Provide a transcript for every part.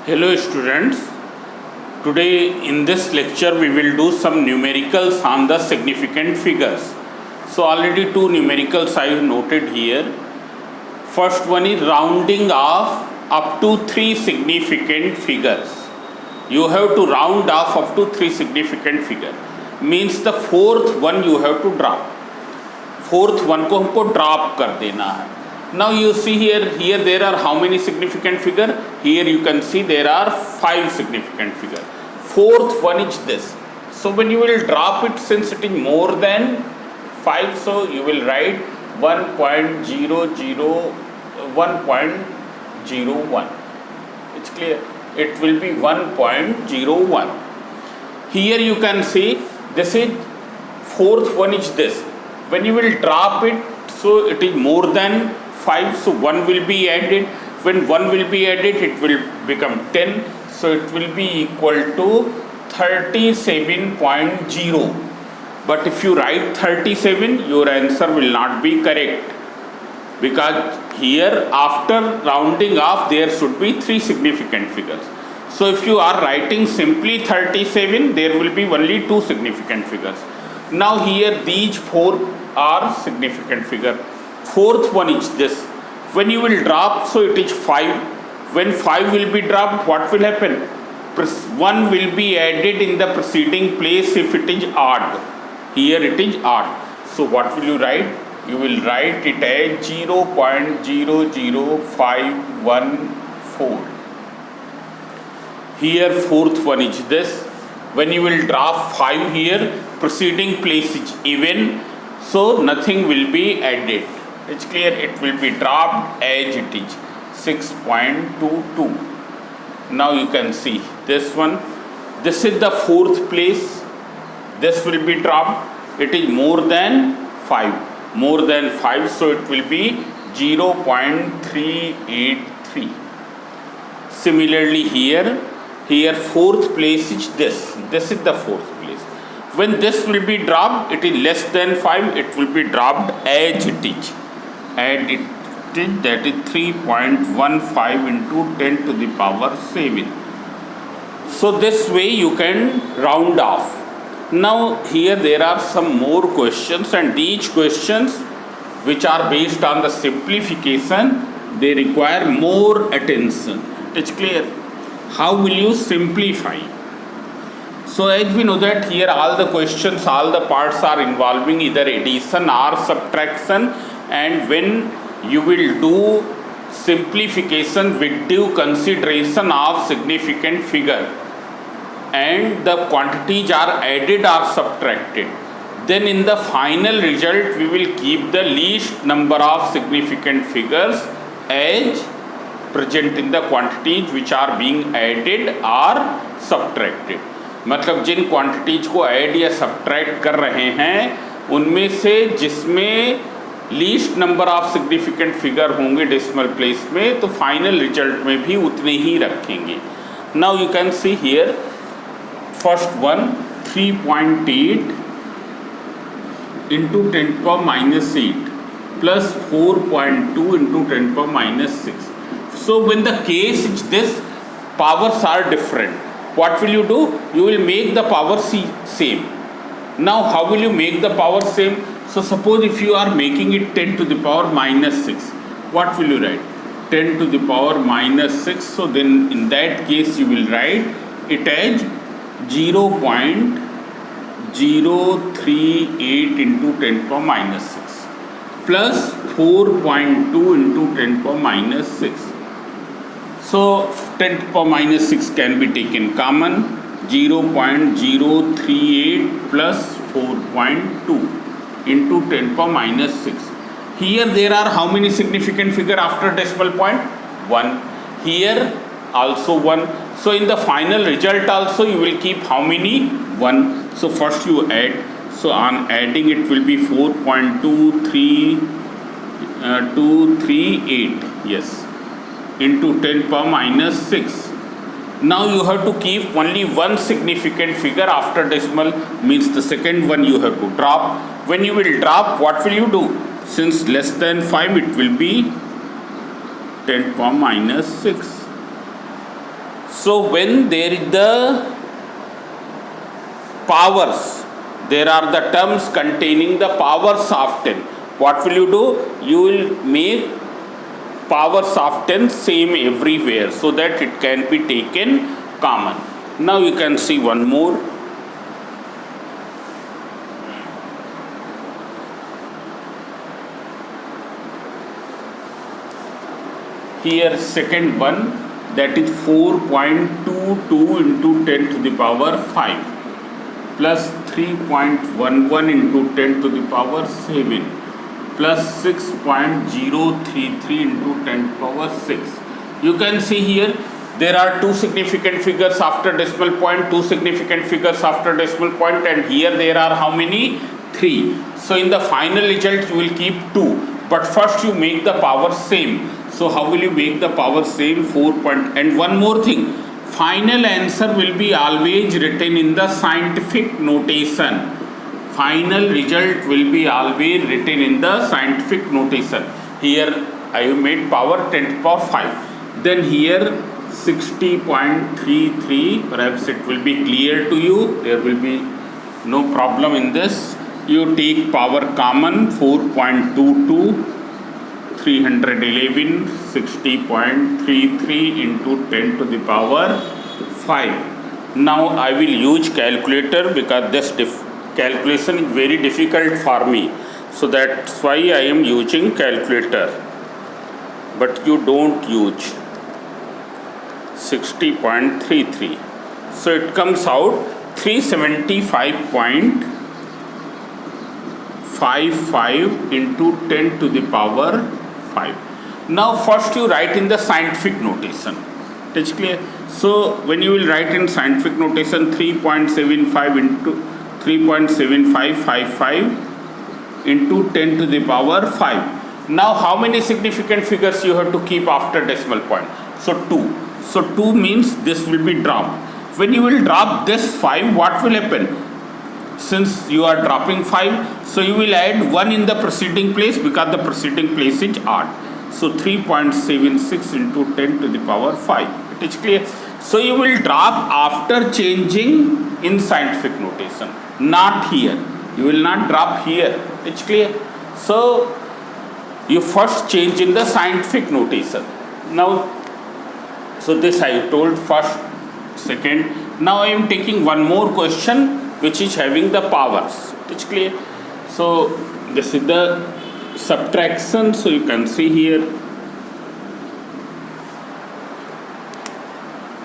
Hello students, today in this lecture we will do some numericals on the significant figures. So already two numericals I have noted here. First one is rounding off up to 3 significant figures. You have to round off up to 3 significant figure. Means the fourth one you have to drop. Fourth one को हमको drop कर देना है. Now you see here there are how many significant figure? Here you can see there are 5 significant figure. Fourth one is this. So when you will drop it, since it is more than 5, so you will write 1.01. It's clear. It will be 1.01. Here you can see this is fourth one is this. When you will drop it, so it is more than 5, so 1 will be added. When 1 will be added, it will become 10, so it will be equal to 37.0. But if you write 37, your answer will not be correct, because here after rounding off there should be 3 significant figures. So if you are writing simply 37, there will be only 2 significant figures. Now here these 4 are significant figure. Fourth one is this. When you will drop, so it is 5. When 5 will be dropped, what will happen? 1 will be added in the preceding place if it is odd. Here it is odd. So what will you write? You will write it as 0.00514. Here fourth one is this. When you will drop 5 here, preceding place is even, so nothing will be added. It's clear, it will be dropped as it is, 6.22. Now you can see this one. This is the fourth place. This will be dropped. It is more than 5. More than 5, so it will be 0.383. Similarly here fourth place is this. This is the fourth place. When this will be dropped, it is less than 5, it will be dropped as it is. And it is, that is 3.15 into 10 to the power 7. So this way you can round off. Now here there are some more questions, and these questions which are based on the simplification, they require more attention. It's clear. How will you simplify? So as we know that here all the questions, all the parts are involving either addition or subtraction, and when you will do simplification with due consideration of significant figure and the quantities are added or subtracted, then in the final result we will keep the least number of significant figures as present in the quantities which are being added or subtracted. मतलब जिन quantities को add या subtract कर रहे हैं उनमें से जिसमें least number of significant figure होंगे डेसिमल प्लेस में, तो फाइनल रिजल्ट में भी उतने ही रखेंगे. Now you can see here first one 3.8 into 10⁻⁸ plus 4.2 into 10⁻⁶. So when the case is this, powers are different. What will you do? You will make the power same. Now how will you make the power same? So suppose if you are making it 10 to the power -6, what will you write? 10 to the power -6. So then in that case you will write it as 0.038 into 10⁻⁶ plus 4.2 into 10⁻⁶. So 10⁻⁶ can be taken common. 0.038 plus 4.2 into 10⁻⁶. Here there are how many significant figure after decimal point? 1. Here also 1. So in the final result also you will keep how many? 1. So first you add. So on adding it will be 4.238. Yes. Into 10⁻⁶. Now you have to keep only one significant figure after decimal, means the second one you have to drop. When you will drop, what will you do? Since less than 5, it will be 10⁻⁶. So when there is the powers, there are the terms containing the powers of 10. What will you do? You will make powers of 10 same everywhere so that it can be taken common. Now you can see one more. Here second one, that is 4.22 into 10 to the power 5 plus 3.11 into 10 to the power 7 plus 6.033 into 10 to the power 6. You can see here there are two significant figures after decimal point, two significant figures after decimal point, and here there are how many? 3. So in the final result you will keep 2, but first you make the power same. So how will you make the power same? 4 point. And one more thing, final answer will be always written in the scientific notation. Final result will be always written in the scientific notation. Here I have made power 10 to the power 5. Then here 60.33, perhaps it will be clear to you. There will be no problem in this. You take power common, 4.22, 311, 60.33 into 10 to the power 5. Now I will use calculator because this calculation is very difficult for me. So that's why I am using calculator. But you don't use 60.33. So it comes out 375.55 into 10 to the power 5. Now first you write in the scientific notation. It is clear? So when you will write in scientific notation 3.75 into 3.7555 into 10 to the power 5. Now how many significant figures you have to keep after decimal point? So 2. So 2 means this will be dropped. When you will drop this 5, what will happen? Since you are dropping 5, so you will add 1 in the preceding place because the preceding place is odd. So 3.76 into 10 to the power 5. It is clear? So you will drop after changing in scientific notation, not here. You will not drop here. It is clear? So you first change in the scientific notation. Now, so this I told first, second. Now I am taking one more question which is having the powers. It is clear? So this is the subtraction. So you can see here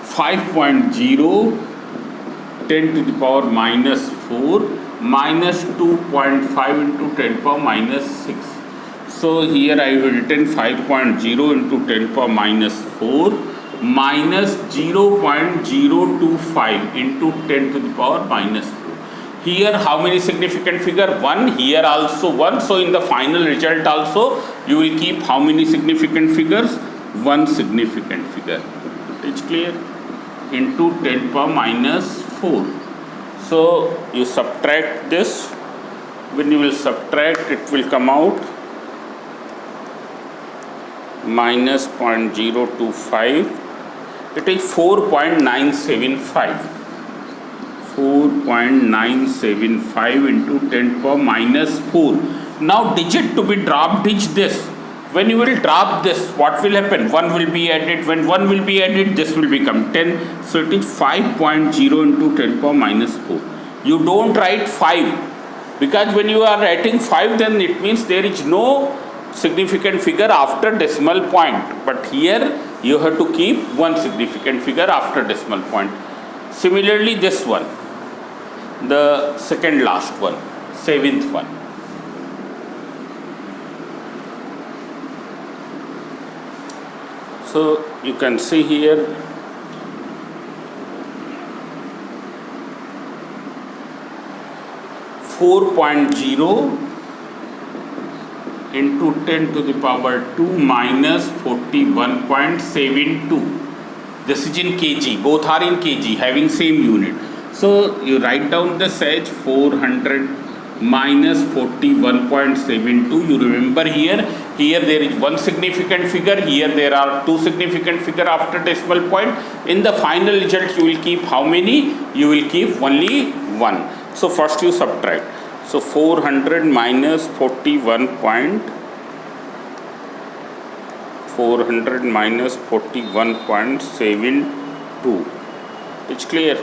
5.0 10 to the power minus 4 minus 2.5 into 10 to the power minus 6. So here I have written 5.0 into 10 to the power minus 4 minus 0.025 into 10 to the power minus 4. Here how many significant figure? 1. Here also 1. So in the final result also you will keep how many significant figures? 1 significant figure. It is clear? Into 10 to the power minus 4. So you subtract this. When you will subtract, it will come out minus 0.025. It is 4.975. 4.975 into 10 to the power minus 4. Now digit to be dropped is this. When you will drop this, what will happen? 1 will be added. When 1 will be added, this will become 10. So it is 5.0 into 10 to the power minus 4. You don't write 5 because when you are writing 5, then it means there is no significant figure after decimal point. But here you have to keep 1 significant figure after decimal point. Similarly, this one, the second last one, 7th one. So you can see here 4.0 into 10 to the power 2 minus 41.72. This is in kg. Both are in kg, having same unit. So you write down this as 400 minus 41.72. You remember here Here there is one significant figure, here there are two significant figure after decimal point. In the final result you will keep how many? You will keep only one. So first you subtract. So 400 minus 41.72. It's clear.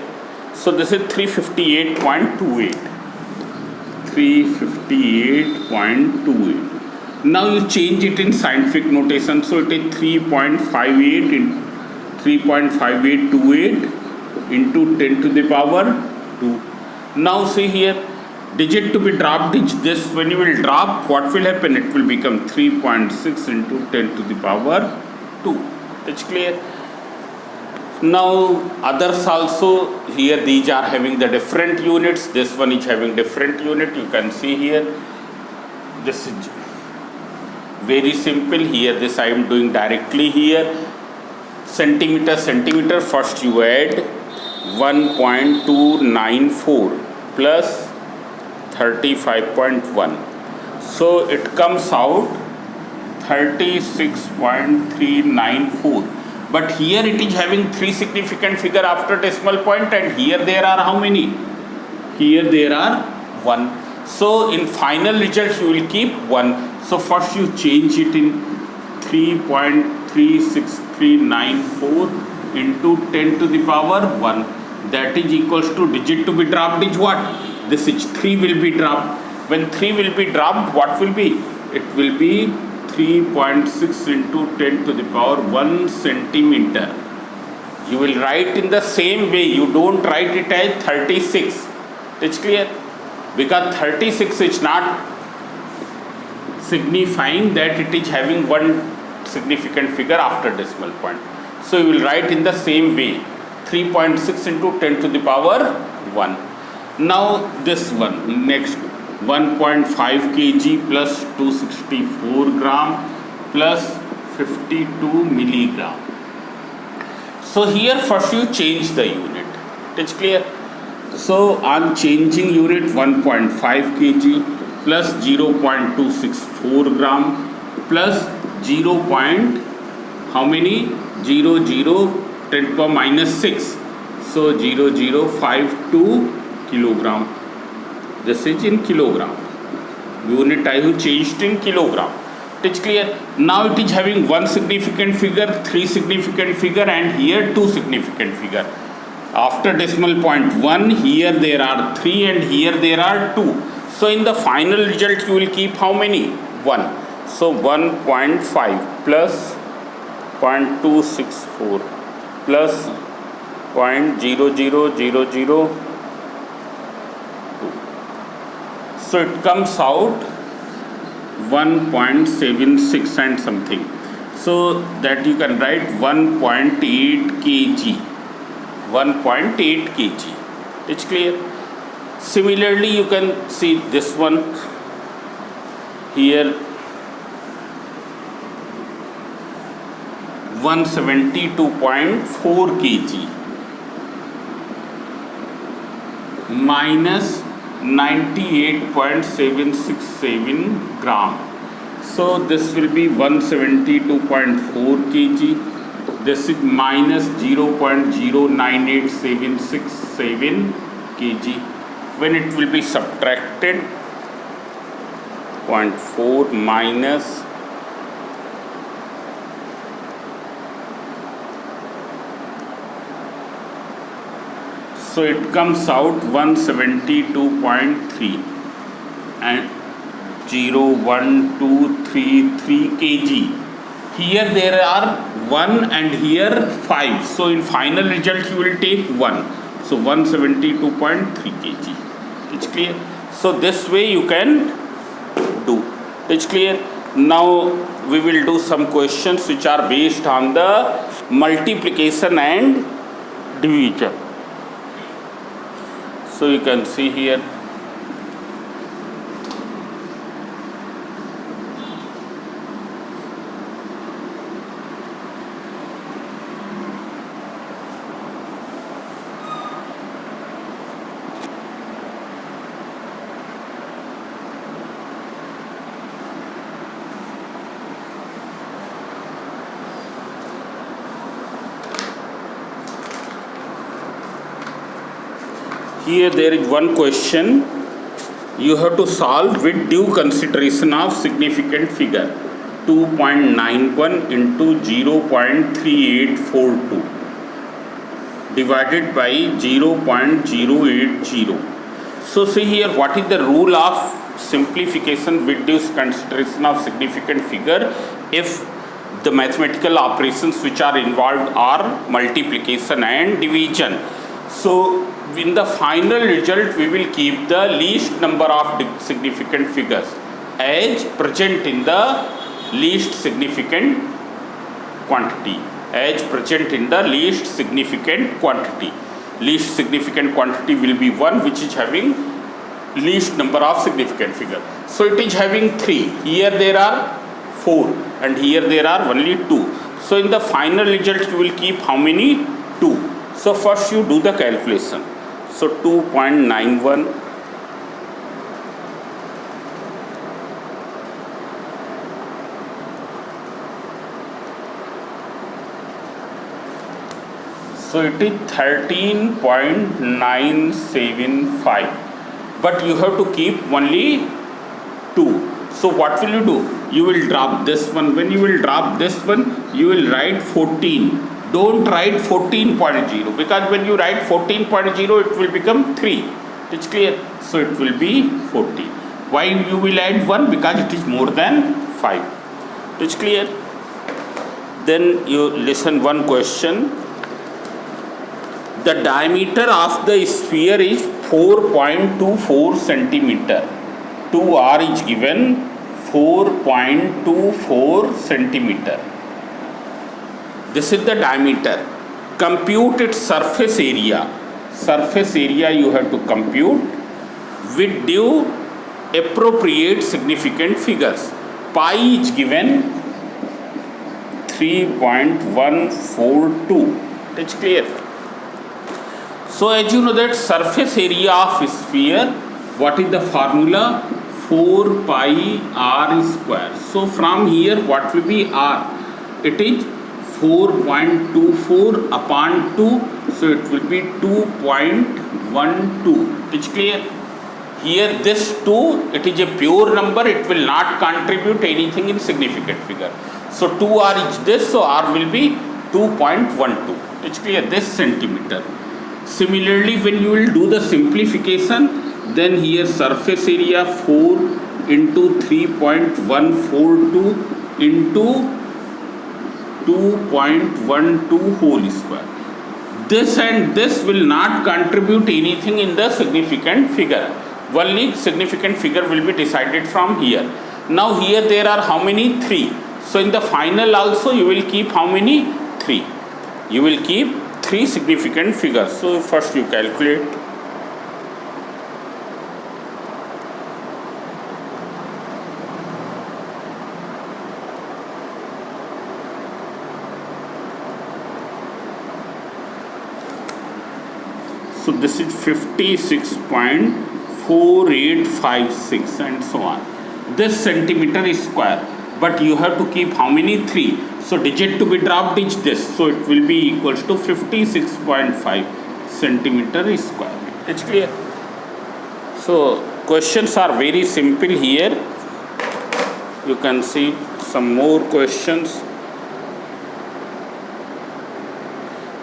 So this is 358.28. 358.28. Now you change it in scientific notation. So it is 3.58 in 3.5828 into 10 to the power 2. Now see here, digit to be dropped is this. When you will drop, what will happen? It will become 3.6 into 10 to the power 2. It's clear. Now others also, here these are having the different units. This one is having different unit. You can see here. This is very simple. Here this I am doing directly here. Centimeter. First you add 1.294 plus 35.1. So it comes out 36.394. But here it is having three significant figure after decimal point, and here there are how many? Here there are 1. So in final result you will keep 1. So first you change it in 3.36394 into 10 to the power 1. That is equals to digit to be dropped is what? This is 3 will be dropped. When 3 will be dropped, what will be? It will be 3.6 into 10 to the power 1 centimeter. You will write in the same way. You don't write it as 36. It's clear? Because 36 is not signifying that it is having one significant figure after decimal point. So you will write in the same way. 3.6 into 10 to the power 1. Now this one, next 1.5 kg plus 264 gram plus 52 milligram. So here first you change the unit. It's clear? So I am changing unit 1.5 kg plus 0.264 gram plus 0. How many? 10 power minus 6. So 0052 kilogram. This is in kilogram. Unit I have changed in kilogram. It's clear. Now it is having one significant figure, three significant figure, and here two significant figure. After decimal point 1, here there are 3 and here there are 2. So in the final result you will keep how many? 1. So 1.5 plus 0.264 plus 0.0002. So it comes out 1.76 and something. So that you can write 1.8 kg. 1.8 kg. It's clear? Similarly, you can see this one here. 172.4 kg minus 98.767 gram. So this will be 172.4 kg. This is minus 0.098767 kg. When it will be subtracted, 0.4 minus 'So it comes out 172.3 and 0.1233 kg. Here there are 1 and here 5. So in final result you will take 1. So 172.3 kg. It's clear? So this way you can do. It's clear? Now we will do some questions which are based on the multiplication and division. So you can see here. Here there is one question you have to solve with due consideration of significant figure 2.91 into 0.3842 divided by 0.080. So see here, what is the rule of simplification with due consideration of significant figure if the mathematical operations which are involved are multiplication and division. So in the final result we will keep the least number of significant figures as present in the least significant quantity, as present in the least significant quantity. Least significant quantity will be 1, which is having least number of significant figure. So it is having 3. Here there are 4 and here there are only 2. So in the final result you will keep how many? 2. So first you do the calculation. So 2.91 so it is 13.975, but you have to keep only 2. So what will you do? You will drop this one. When you will drop this one, you will write 14. Don't write 14.0, because when you write 14.0 it will become 3. It's clear? So it will be 14. Why you will add 1? Because it is more than 5. It's clear? Then you listen one question. The diameter of the sphere is 4.24 centimeter. 2r is given 4.24 centimeter. This is the diameter. Compute its surface area. Surface area you have to compute with due appropriate significant figures. Pi is given 3.142. It's clear? So as you know that surface area of sphere, what is the formula? 4 pi r square. So from here what will be r? It is 4.24 upon 2, so it will be 2.12. It's clear? Here this 2, it is a pure number, it will not contribute anything in significant figure. So 2r is this, so r will be 2.12. It's clear? This centimeter. Similarly, when you will do the simplification, then here surface area 4 into 3.142 into 2.12 whole square. This and this will not contribute anything in the significant figure. Only significant figure will be decided from here. Now here there are how many? 3. So in the final also you will keep how many? 3. You will keep 3 significant figures. So first you calculate. So this is 56.4856 and so on. This centimeter is square, but you have to keep how many? 3. So digit to be dropped is this. So it will be equals to 56.5 centimeter square. It's clear? So questions are very simple here. You can see some more questions.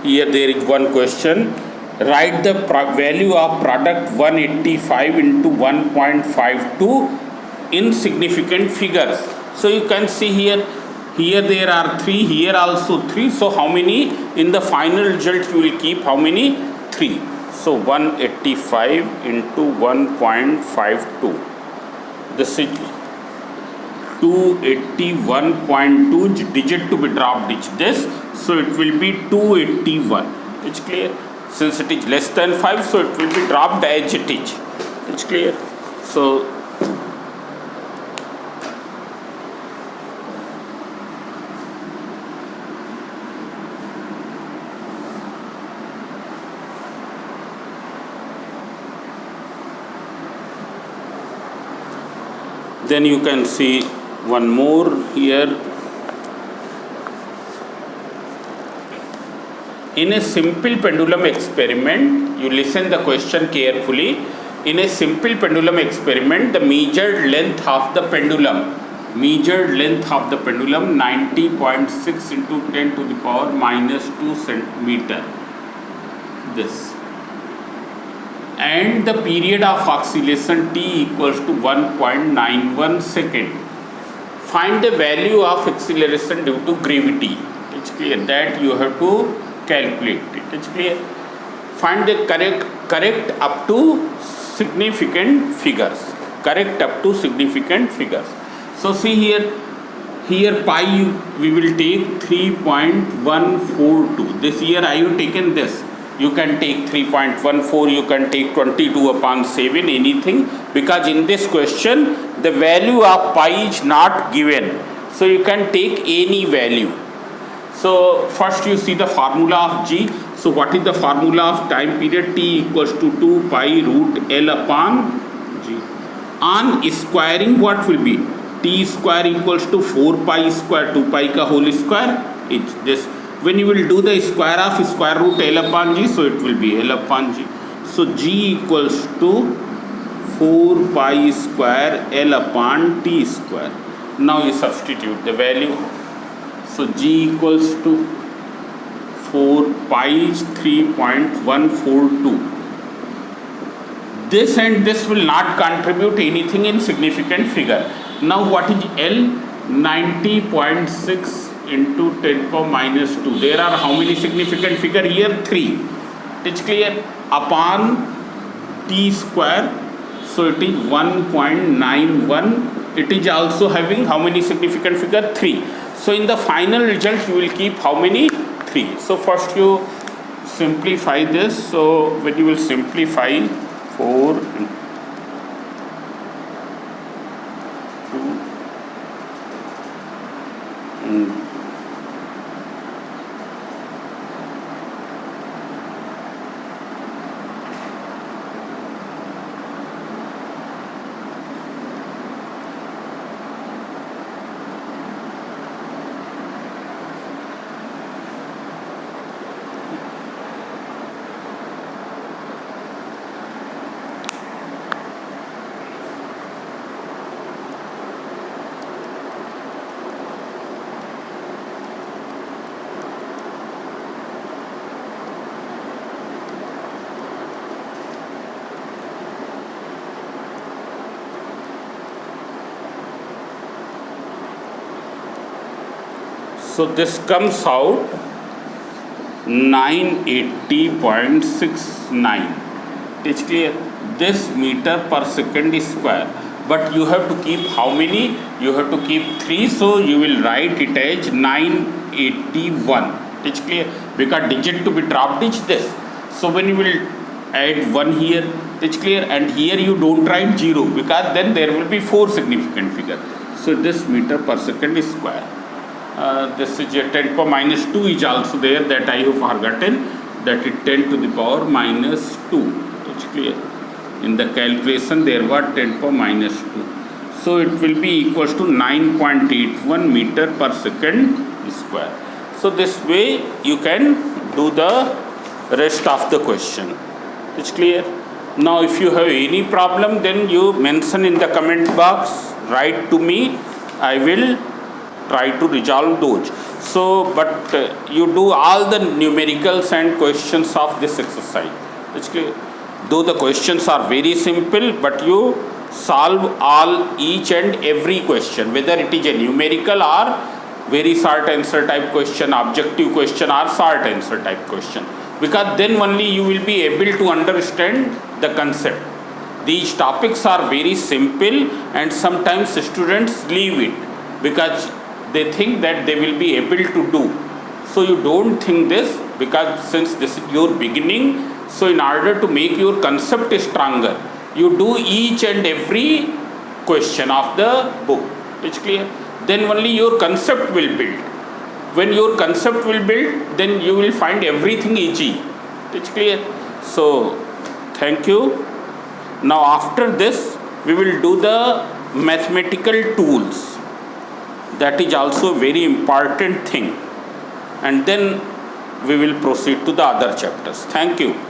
Here there is one question. Write the value of product 185 into 1.52 in significant figures. So you can see here there are 3, here also 3. So how many in the final result you will keep? How many? 3. So 185 into 1.52. This is 281.2. Digit to be dropped is this. So it will be 281. It's clear? Since it is less than 5, so it will be dropped as it is. It's clear? So then you can see one more here. In a simple pendulum experiment, you listen the question carefully. In a simple pendulum experiment, the measured length of the pendulum 90.6 into 10 to the power minus 2 centimeter, this, and the period of oscillation t equals to 1.91 second. Find the value of acceleration due to gravity. It's clear that you have to calculate it. It's clear. Find the correct up to significant figures. So see here pi we will take 3.142. This year I have taken this. You can take 3.14, you can take 22/7, anything, because in this question the value of pi is not given. So you can take any value. So first you see the formula of G. So what is the formula of time period? T equals to 2 pi root L upon G. On squaring, what will be? T square equals to 4 pi square, 2 pi ka whole square. It's this. When you will do the square of square root L upon G, so it will be L upon G. So G equals to 4 pi square L upon T square. Now you substitute the value. So G equals to 4 pi is 3.142. This and this will not contribute anything in significant figure. Now what is L? 90.6 into 10 power minus 2. There are how many significant figure here? 3. It's clear. Upon T square. So it is 1.91. It is also having how many significant figure? 3. So in the final result you will keep how many? 3. So first you simplify this. So when you will simplify 4 into 2 So this comes out 980.69. It's clear. This meter per second is square. But you have to keep how many? You have to keep 3. So you will write it as 981. It's clear. Because digit to be dropped is this. So when you will add 1 here, it's clear. And here you don't write 0, because then there will be 4 significant figure. So this meter per second is square. This is a 10 power minus 2 is also there, that I have forgotten, that is 10 to the power minus 2. It's clear. In the calculation there was 10 power minus 2. So it will be equals to 9.81 meter per second square. So this way you can do the rest of the question. It's clear. Now if you have any problem, then you mention in the comment box, write to me, I will try to resolve those. So but you do all the numericals and questions of this exercise. It's clear. Though the questions are very simple, but you solve all each and every question, whether it is a numerical or very short answer type question, objective question or short answer type question, because then only you will be able to understand the concept. These topics are very simple and sometimes students leave it because they think that they will be able to do. So you don't think this, because since this is your beginning, so in order to make your concept stronger, you do each and every question of the book. It's clear. Then only your concept will build. When your concept will build, then you will find everything easy. It's clear. So thank you. Now after this we will do the mathematical tools. That is also a very important thing. And then we will proceed to the other chapters. Thank you.